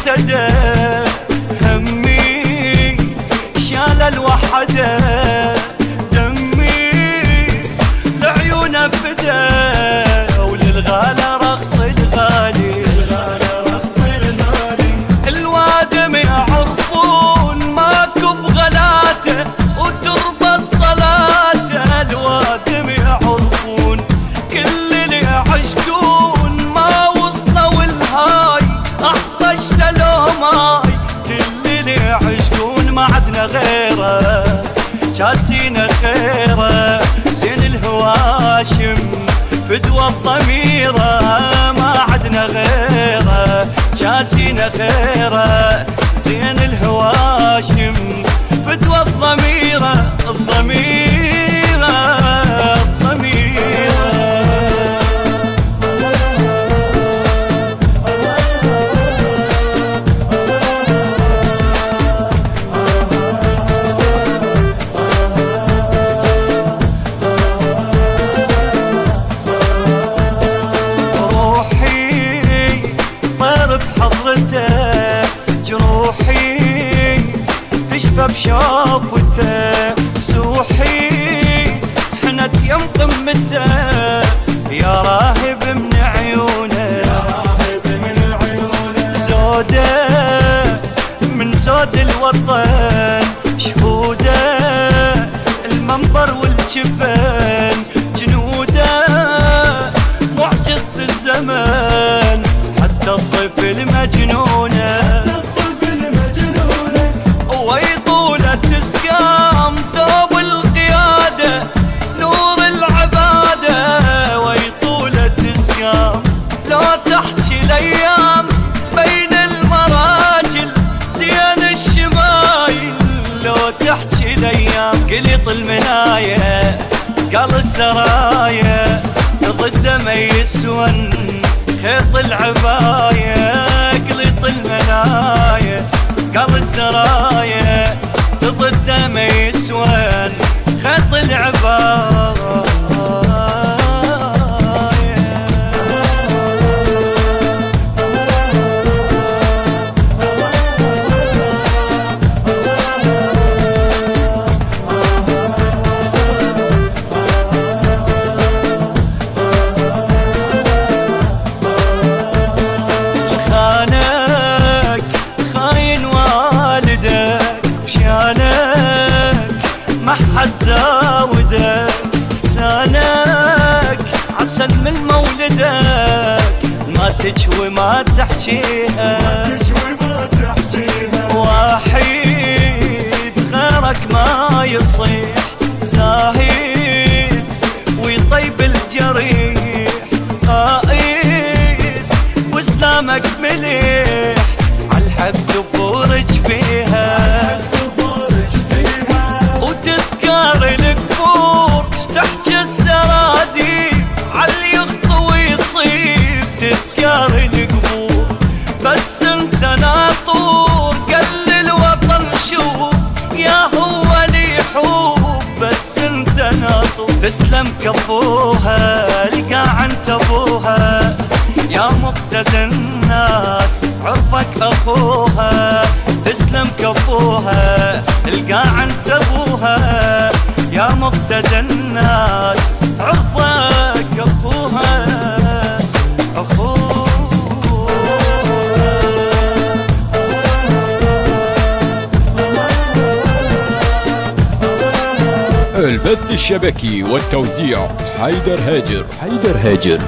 اهتدى، همي شال الوحدة، دمي لعيونه فدا، وللغالى رقص الغالي، الوادم يعرفون ماكو بغلاته وترضى الصلاة، الوادم يعرفون كل اللي يعشقون ما وصلوا الهاي، احطشت لو ماي كل اللي يعشقون ما عدنا غيره، جاسينا خيره زين الهواشم فدوى الضميره، ما عدنا غيره جاسينا خيره زين الهواشم فدوى الضميره، الضميره الضميره. جروحي تشفى بشوفته، سوحي حنت يم قمته، يا راهب من عيونه، زوده من زود الوطن، شهوده المنبر والجفن، جنوده معجزة الزمن، حتى الطفل مجنونه، ويطولة تسقام ثوب القيادة، نور العبادة، ويطولة تسقام لو تحكي الأيام بين المراجل، زين الشمايل لو تحكي الأيام، قلط المناية قال السرايا، ضد ما يسون خيط العباية، قلط المنايا قال السرايا، ضد ما يسون خيط العباية. ما حد زاودك لسانك عسل من مولدك، ما تجوي ما تحجيها، وحيد غيرك ما يصيح، زاهد ويطيب الجريح، قائد واسلامك مليح، عالحق تفورج فيها، الكبور تحكي السراديب عاللي يخطو ويصيب، تذكار القبور بس انت ناطور، قل الوطن شوف يا هو اللي يحوب، بس انت ناطور، تسلم كفوها لقى انت ابوها، يا مقتدى الناس عرفك اخوها، تسلم كفوها لقى انت ابوها، يا مقتدى الناس عرفك اخوها، اخوها. البث الشبكي والتوزيع حيدر هاجر.